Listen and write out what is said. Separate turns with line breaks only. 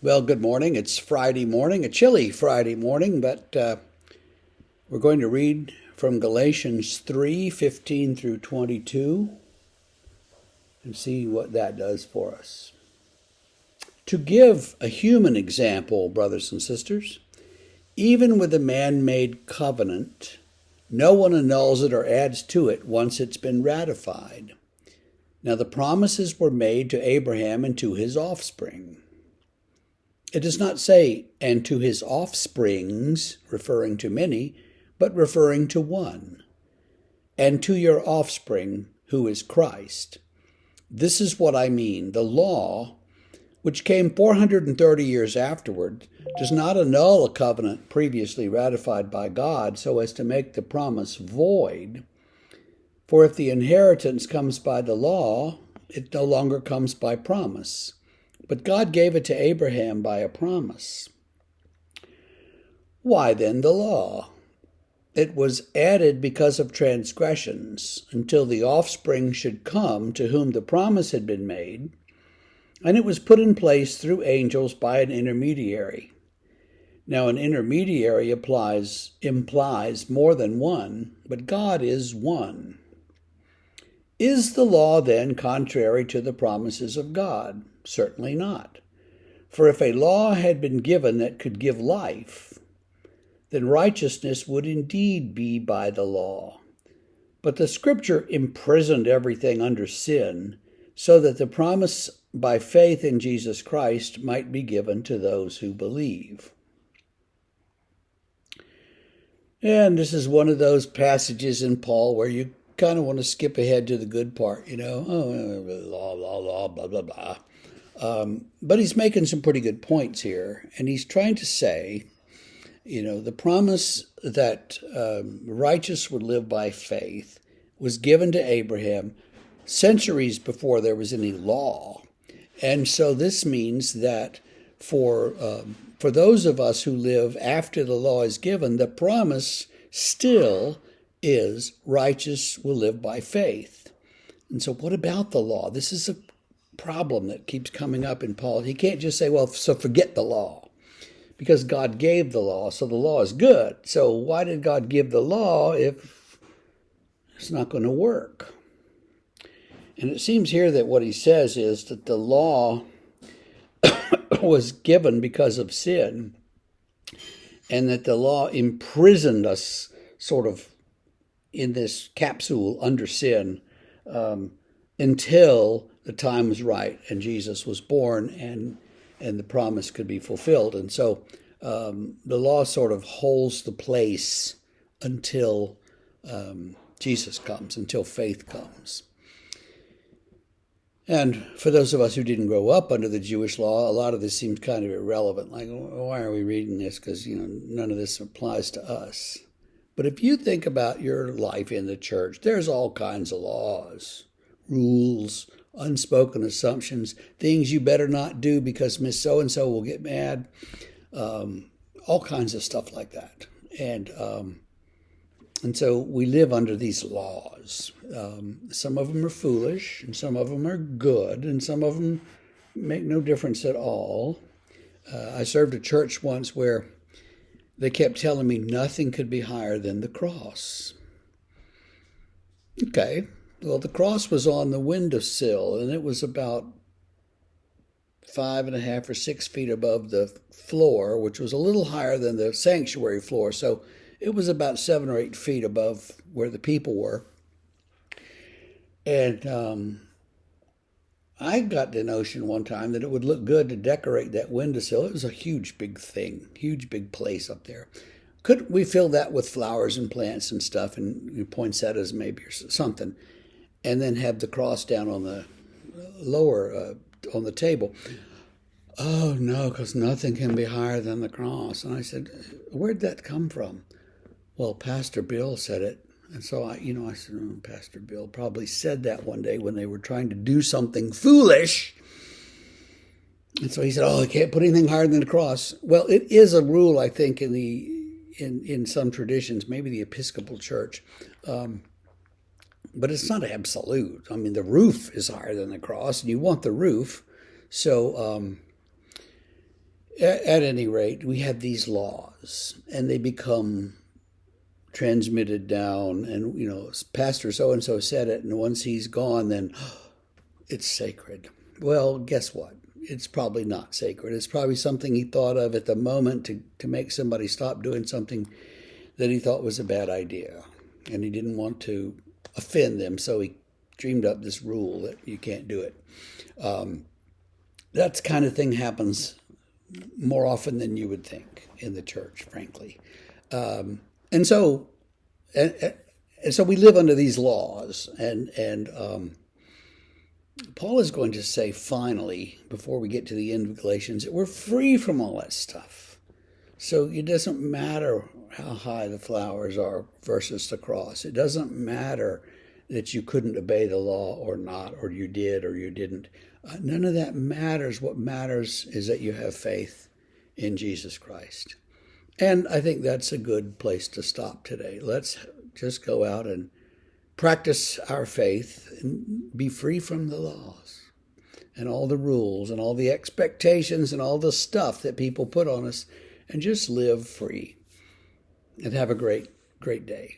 Well, good morning. It's Friday morning, a chilly Friday morning, but we're going to read from Galatians 3:15 through 22 and see what that does for us. To give a human example, brothers and sisters, even with a man-made covenant, no one annuls it or adds to it once it's been ratified. Now the promises were made to Abraham and to his offspring. It does not say, and to his offsprings, referring to many, but referring to one, and to your offspring, who is Christ. This is what I mean. The law, which came 430 years afterward, does not annul a covenant previously ratified by God so as to make the promise void. For if the inheritance comes by the law, it no longer comes by promise. But God gave it to Abraham by a promise. Why then the law? It was added because of transgressions, until the offspring should come to whom the promise had been made, and it was put in place through angels by an intermediary. Now an intermediary implies more than one, but God is one. Is the law then contrary to the promises of God? Certainly not. For if a law had been given that could give life, then righteousness would indeed be by the law. But the Scripture imprisoned everything under sin, so that the promise by faith in Jesus Christ might be given to those who believe. And this is one of those passages in Paul where you kind of want to skip ahead to the good part, law, blah, blah, blah. But he's making some pretty good points here, and he's trying to say, the promise that righteous would live by faith was given to Abraham centuries before there was any law. And so this means that for those of us who live after the law is given, the promise still is righteous will live by faith. And so what about the law? This is a problem that keeps coming up in Paul. He can't just say, well, so forget the law, because God gave the law, so the law is good. So why did God give the law if it's not going to work? And it seems here that what he says is that the law was given because of sin, and that the law imprisoned us sort of in this capsule under sin until the time was right and Jesus was born and the promise could be fulfilled. And so the law sort of holds the place until Jesus comes, until faith comes. And for those of us who didn't grow up under the Jewish law, a lot of this seems kind of irrelevant. Like, why are we reading this? Because, none of this applies to us. But if you think about your life in the church, there's all kinds of laws, rules, unspoken assumptions, things you better not do because Miss So-and-so will get mad, all kinds of stuff like that. And so we live under these laws. Some of them are foolish, and some of them are good, and some of them make no difference at all. I served a church once where they kept telling me nothing could be higher than the cross. Okay, well, the cross was on the windowsill, and it was about 5.5 or 6 feet above the floor, which was a little higher than the sanctuary floor. So it was about 7 or 8 feet above where the people were. And I got the notion one time that it would look good to decorate that windowsill. It was a huge, big thing, huge, big place up there. Could we fill that with flowers and plants and stuff and poinsettias maybe or something, and then have the cross down on the lower, on the table? Oh, no, because nothing can be higher than the cross. And I said, where'd that come from? Well, Pastor Bill said it. And so I said, Pastor Bill probably said that one day when they were trying to do something foolish. And so he said, I can't put anything higher than the cross. Well, it is a rule, I think, in some traditions, maybe the Episcopal Church. But it's not absolute. I mean, the roof is higher than the cross, and you want the roof. So At any rate, we have these laws, and they become transmitted down. And, Pastor so and so said it, and once he's gone, then it's sacred. Well, guess what? It's probably not sacred. It's probably something he thought of at the moment to make somebody stop doing something that he thought was a bad idea. And he didn't want to offend them, so he dreamed up this rule that you can't do it. That kind of thing happens more often than you would think in the church, frankly. And so we live under these laws, and Paul is going to say finally, before we get to the end of Galatians, that we're free from all that stuff. So it doesn't matter how high the flowers are versus the cross. It doesn't matter that you couldn't obey the law or not, or you did or you didn't. None of that matters. What matters is that you have faith in Jesus Christ. And I think that's a good place to stop today. Let's just go out and practice our faith and be free from the laws and all the rules and all the expectations and all the stuff that people put on us, and just live free and have a great, great day.